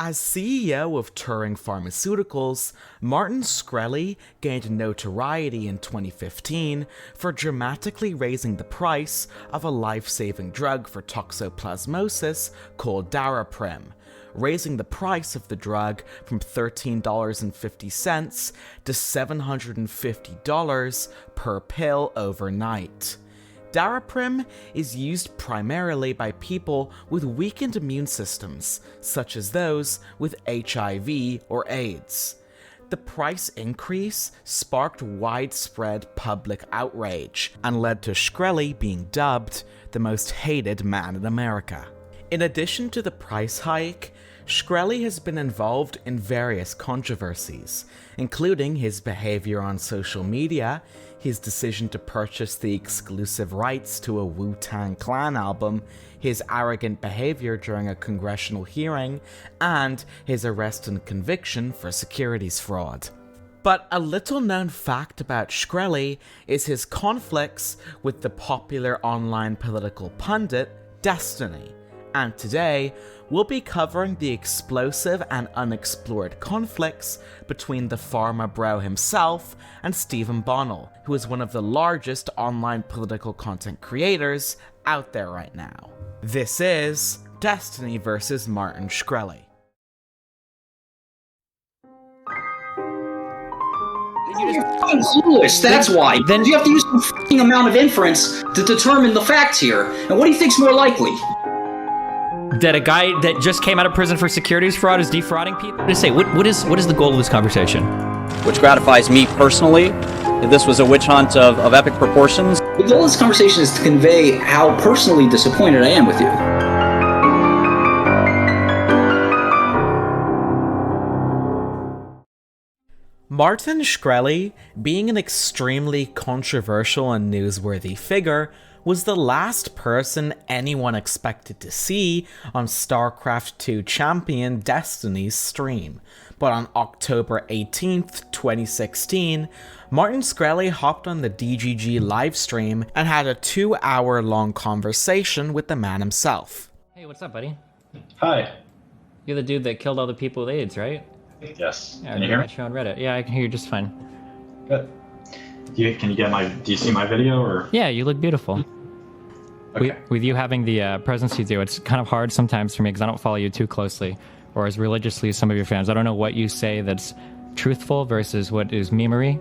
As CEO of Turing Pharmaceuticals, Martin Shkreli gained notoriety in 2015 for dramatically raising the price of a life-saving drug for toxoplasmosis called Daraprim, raising the price of the drug from $13.50 to $750 per pill overnight. Daraprim is used primarily by people with weakened immune systems, such as those with HIV or AIDS. The price increase sparked widespread public outrage and led to Shkreli being dubbed the most hated man in America. In addition to the price hike, Shkreli has been involved in various controversies, including his behavior on social media, his decision to purchase the exclusive rights to a Wu-Tang Clan album, his arrogant behavior during a congressional hearing, and his arrest and conviction for securities fraud. But a little-known fact about Shkreli is his conflicts with the popular online political pundit Destiny. And today, we'll be covering the explosive and unexplored conflicts between the Pharma Bro himself and Steven Bonnell, who is one of the largest online political content creators out there right now. This is Destiny vs. Martin Shkreli. You're fucking clueless, that's why. Then you have to use some fucking amount of inference to determine the facts here. And what do you think's more likely? That a guy that just came out of prison for securities fraud is defrauding people? To say, what is the goal of this conversation? Which gratifies me personally. This was a witch hunt of epic proportions. The goal of this conversation is to convey how personally disappointed I am with you. Martin Shkreli, being an extremely controversial and newsworthy figure, was the last person anyone expected to see on StarCraft 2 champion Destiny's stream. But on October 18th, 2016, Martin Shkreli hopped on the DGG livestream and had a 2-hour-long conversation with the man himself. Hey, what's up, buddy? Hi. You're the dude that killed all the people with AIDS, right? Yes. Yeah, Can you hear me? You on Reddit. Yeah, I can hear you just fine. Good. Do you see my video or? Yeah, you look beautiful. Okay. With you having the presence you do, it's kind of hard sometimes for me because I don't follow you too closely or as religiously as some of your fans. I don't know what you say that's truthful versus what is memery,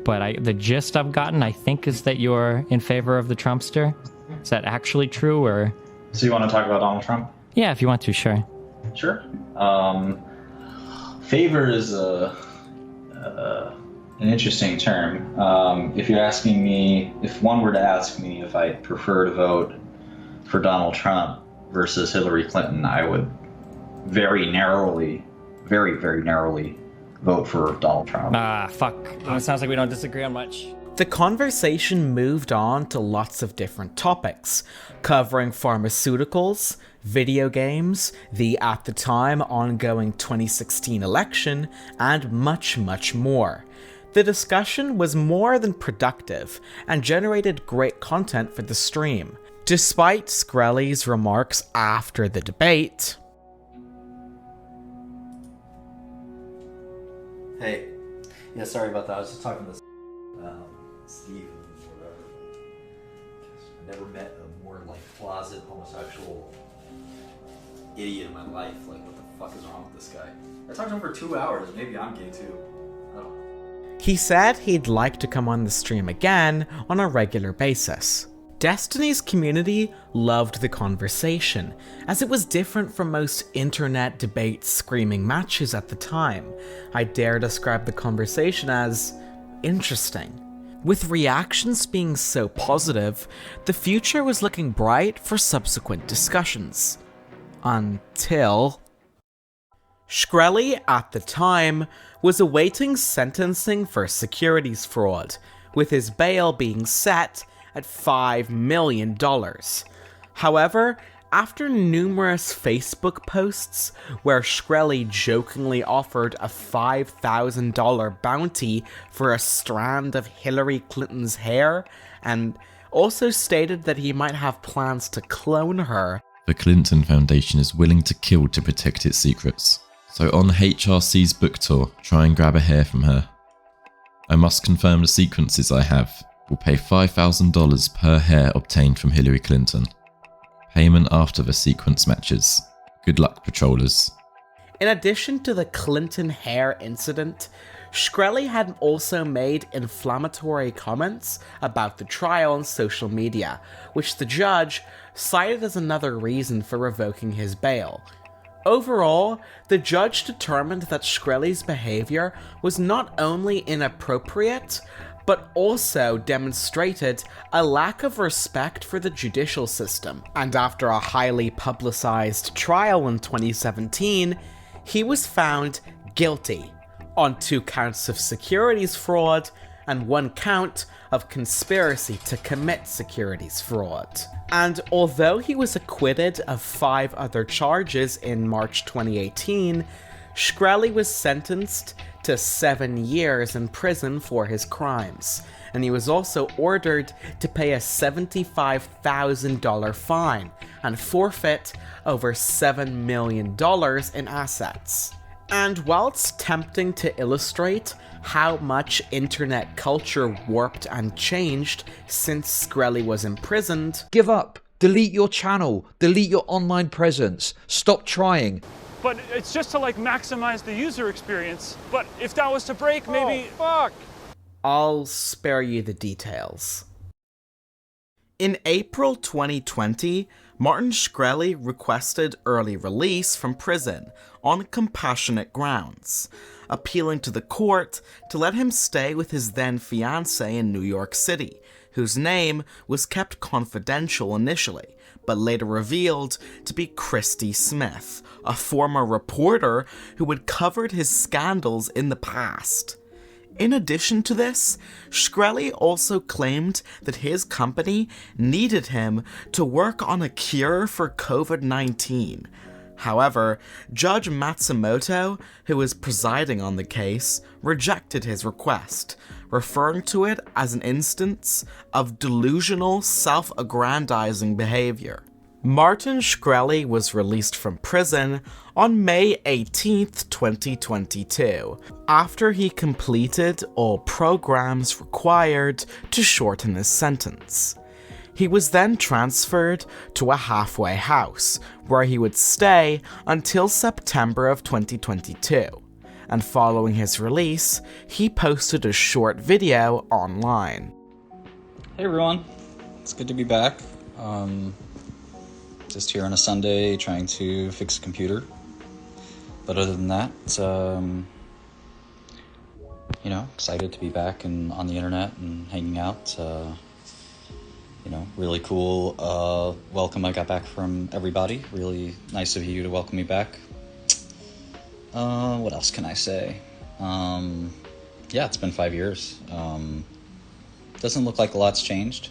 but the gist I've gotten, I think, is that you're in favor of the Trumpster. Is that actually true, or? So you want to talk about Donald Trump? Yeah, if you want to, sure. Sure. Favor is an interesting term. If you're asking me, if one were to ask me if I prefer to vote for Donald Trump versus Hillary Clinton, I would very narrowly vote for Donald Trump. Fuck. It sounds like we don't disagree on much. The conversation moved on to lots of different topics, covering pharmaceuticals, video games, the at the time ongoing 2016 election, and much, much more. The discussion was more than productive and generated great content for the stream. Despite Shkreli's remarks after the debate, Hey, yeah, sorry about that. I was just talking to Steve or whatever. I never met a more closet homosexual idiot in my life. What the fuck is wrong with this guy? I talked to him for 2 hours. Maybe I'm gay too. I don't know. he said he'd like to come on the stream again on a regular basis. Destiny's community loved the conversation, as it was different from most internet debate screaming matches at the time. I dare describe the conversation as interesting. With reactions being so positive, the future was looking bright for subsequent discussions. Until Shkreli, at the time, was awaiting sentencing for securities fraud, with his bail being set at $5 million. However, after numerous Facebook posts where Shkreli jokingly offered a $5,000 bounty for a strand of Hillary Clinton's hair, and also stated that he might have plans to clone her, The Clinton Foundation is willing to kill to protect its secrets. So on HRC's book tour, try and grab a hair from her. I must confirm the sequences I have. Will pay $5,000 per hair obtained from Hillary Clinton. Payment after the sequence matches. Good luck, patrollers. In addition to the Clinton hair incident, Shkreli had also made inflammatory comments about the trial on social media, which the judge cited as another reason for revoking his bail. Overall, the judge determined that Shkreli's behavior was not only inappropriate, but also demonstrated a lack of respect for the judicial system. And after a highly publicized trial in 2017, he was found guilty on 2 counts of securities fraud and 1 count of conspiracy to commit securities fraud. And although he was acquitted of 5 other charges in March 2018, Shkreli was sentenced to 7 years in prison for his crimes, and he was also ordered to pay a $75,000 fine and forfeit over $7 million in assets. And while it's tempting to illustrate how much internet culture warped and changed since Shkreli was imprisoned, give up, delete your channel, delete your online presence, stop trying. But it's just to maximize the user experience. But if that was to break, maybe... Oh, fuck! I'll spare you the details. In April 2020, Martin Shkreli requested early release from prison on compassionate grounds, appealing to the court to let him stay with his then-fiancée in New York City, whose name was kept confidential initially, but later revealed to be Christy Smith, a former reporter who had covered his scandals in the past. In addition to this, Shkreli also claimed that his company needed him to work on a cure for COVID-19. However, Judge Matsumoto, who was presiding on the case, rejected his request, referring to it as an instance of delusional, self-aggrandizing behavior. Martin Shkreli was released from prison on May 18th, 2022, after he completed all programs required to shorten his sentence. He was then transferred to a halfway house, where he would stay until September of 2022, and following his release, he posted a short video online. Hey everyone, it's good to be back. Just here on a Sunday trying to fix a computer. But other than that, excited to be back and on the internet and hanging out. Really cool welcome I got back from everybody. Really nice of you to welcome me back. What else can I say? It's been 5 years. Doesn't look like a lot's changed.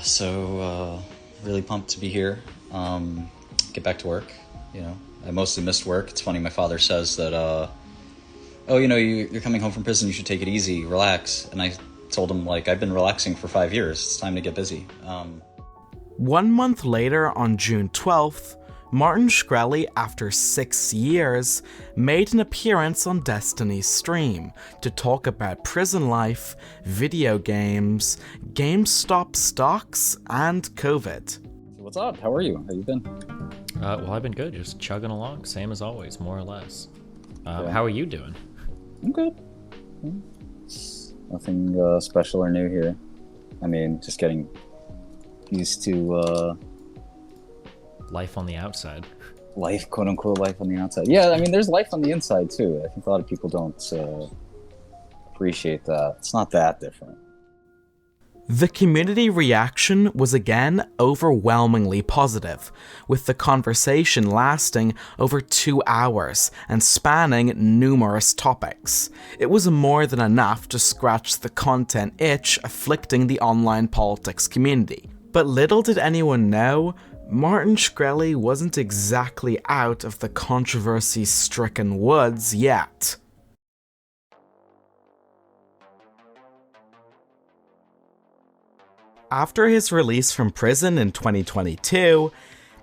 So really pumped to be here. Get back to work. I mostly missed work. It's funny, my father says that, you're coming home from prison, you should take it easy, relax. And I told him, I've been relaxing for 5 years. It's time to get busy. 1 month later, on June 12th, Martin Shkreli, after 6 years, made an appearance on Destiny's stream to talk about prison life, video games, GameStop stocks, and COVID. What's up? How are you? How you been? I've been good, just chugging along, same as always, more or less. How are you doing? I'm good. Nothing special or new here. I mean, just getting used to life on the outside. Life, quote unquote, life on the outside. Yeah, I mean, there's life on the inside too. I think a lot of people don't appreciate that. It's not that different. The community reaction was again overwhelmingly positive, with the conversation lasting over 2 hours and spanning numerous topics. It was more than enough to scratch the content itch afflicting the online politics community. But little did anyone know, Martin Shkreli wasn't exactly out of the controversy-stricken woods yet. After his release from prison in 2022,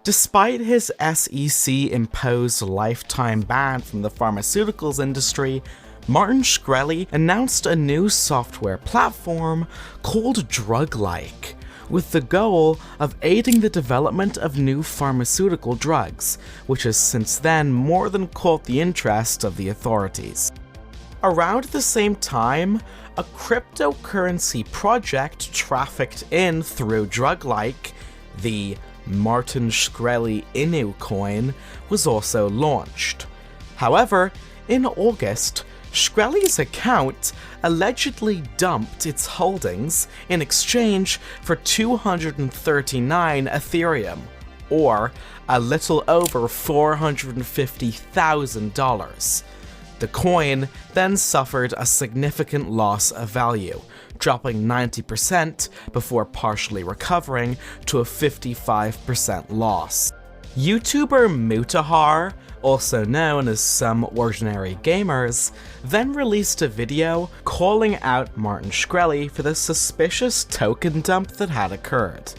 despite his SEC-imposed lifetime ban from the pharmaceuticals industry, Martin Shkreli announced a new software platform called Drug-like, with the goal of aiding the development of new pharmaceutical drugs, which has since then more than caught the interest of the authorities. Around the same time, a cryptocurrency project trafficked in through Drug-like, the Martin Shkreli Inu coin, was also launched. However, in August, Shkreli's account allegedly dumped its holdings in exchange for 239 Ethereum, or a little over $450,000. The coin then suffered a significant loss of value, dropping 90% before partially recovering to a 55% loss. YouTuber Mutahar, also known as Some Ordinary Gamers, then released a video calling out Martin Shkreli for the suspicious token dump that had occurred.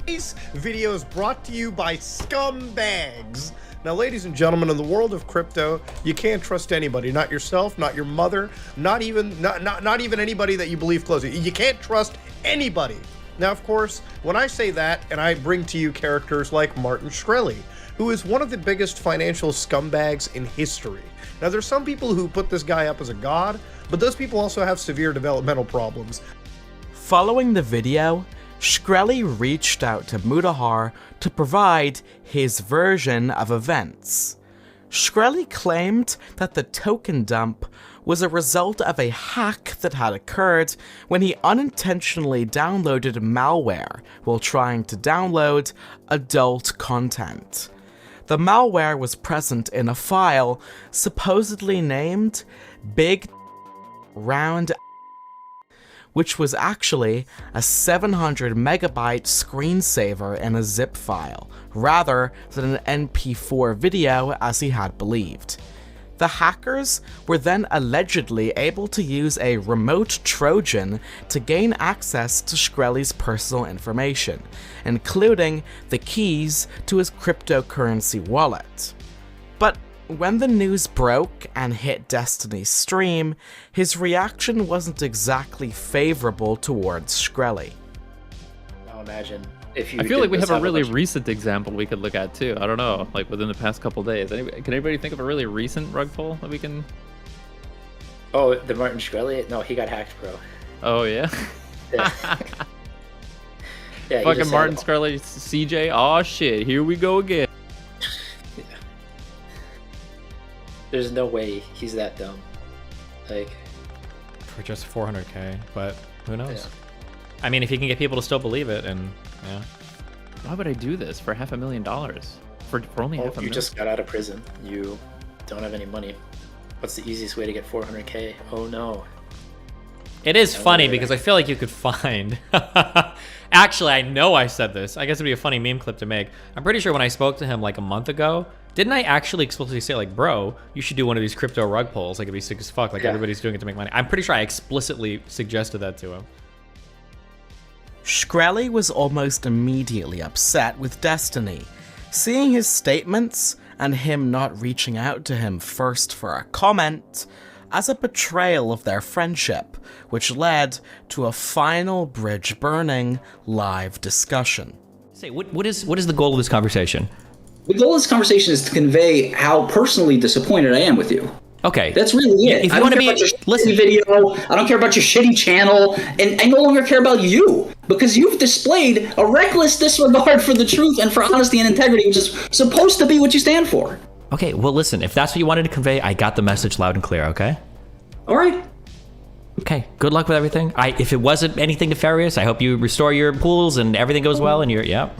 This video is brought to you by scumbags. Now, ladies and gentlemen, in the world of crypto, you can't trust anybody. Not yourself, not your mother, not even anybody that you believe closely. You can't trust anybody. Now, of course, when I say that, and I bring to you characters like Martin Shkreli, who is one of the biggest financial scumbags in history. Now, there's some people who put this guy up as a god, but those people also have severe developmental problems. Following the video, Shkreli reached out to Mutahar to provide his version of events. Shkreli claimed that the token dump was a result of a hack that had occurred when he unintentionally downloaded malware while trying to download adult content. The malware was present in a file supposedly named Big Round, which was actually a 700 megabyte screensaver in a zip file, rather than an MP4 video as he had believed. The hackers were then allegedly able to use a remote Trojan to gain access to Shkreli's personal information, including the keys to his cryptocurrency wallet. But when the news broke and hit Destiny's stream, his reaction wasn't exactly favorable towards Shkreli. Now imagine if you. I feel like we have a really recent example we could look at too. I don't know, like within the past couple days. Can anybody think of a really recent rug pull that we can? Oh, the Martin Shkreli? No, he got hacked, bro. Oh yeah. Yeah. Yeah, fucking Martin Shkreli, CJ. Oh shit, here we go again. Yeah. There's no way he's that dumb. Like. For just 400k, but who knows? Yeah. I mean, if you can get people to still believe it, and yeah. Why would I do this for $500,000? For only $500,000? You just got out of prison. You don't have any money. What's the easiest way to get 400k? Oh no. It is funny because I feel like you could find. Actually, I know I said this. I guess it'd be a funny meme clip to make. I'm pretty sure when I spoke to him like a month ago, didn't I actually explicitly say like, bro, you should do one of these crypto rug pulls? Like it'd be sick as fuck. Like everybody's doing it to make money. I'm pretty sure I explicitly suggested that to him. Shkreli was almost immediately upset with Destiny, seeing his statements and him not reaching out to him first for a comment as a betrayal of their friendship, which led to a final bridge burning live discussion. Say, what is the goal of this conversation? The goal of this conversation is to convey how personally disappointed I am with you. Okay. That's really it. If you want to be, listen. Video, I don't care about your shitty channel, and I no longer care about you, because you've displayed a reckless disregard for the truth and for honesty and integrity, which is supposed to be what you stand for. Okay, well listen, if that's what you wanted to convey, I got the message loud and clear, okay? Alright. Okay, good luck with everything. If it wasn't anything nefarious, I hope you restore your pools and everything goes well and you're, yep.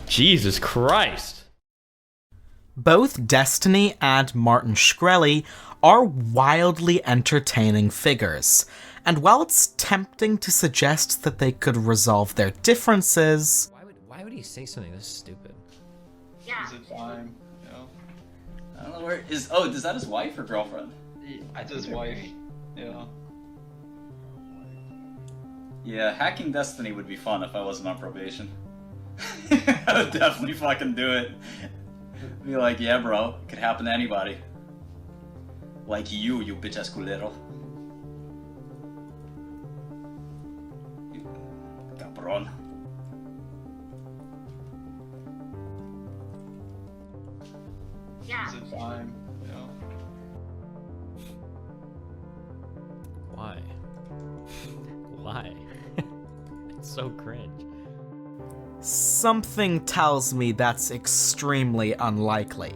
Jesus Christ. Both Destiny and Martin Shkreli are wildly entertaining figures, and while it's tempting to suggest that they could resolve their differences... Why would he say something this stupid? Yeah. Is it fine? You know? I don't know where is. Oh, is that his wife or girlfriend? That's his wife. Yeah. Yeah, hacking Destiny would be fun if I wasn't on probation. I would definitely fucking do it. Be like, yeah, bro, it could happen to anybody. Like you bitch ass culero. Cabron. Yeah. Is it time? No. Why? Why? It's so cringe. Something tells me that's extremely unlikely.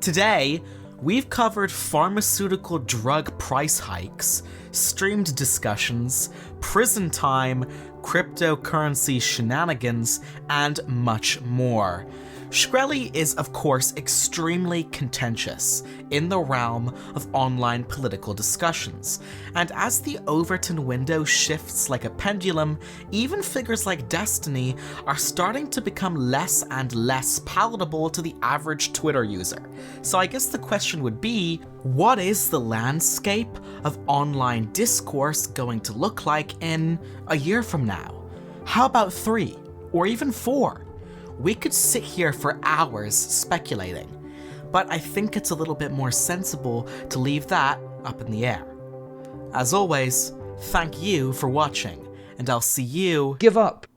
Today, we've covered pharmaceutical drug price hikes, streamed discussions, prison time, cryptocurrency shenanigans, and much more. Shkreli is, of course, extremely contentious in the realm of online political discussions, and as the Overton window shifts like a pendulum, even figures like Destiny are starting to become less and less palatable to the average Twitter user. So I guess the question would be, what is the landscape of online discourse going to look like in a year from now? How about 3? Or even 4? We could sit here for hours speculating, but I think it's a little bit more sensible to leave that up in the air. As always, thank you for watching, and I'll see you... Give up!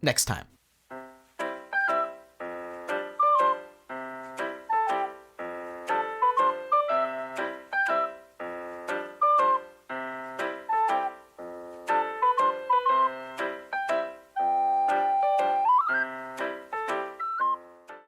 Next time.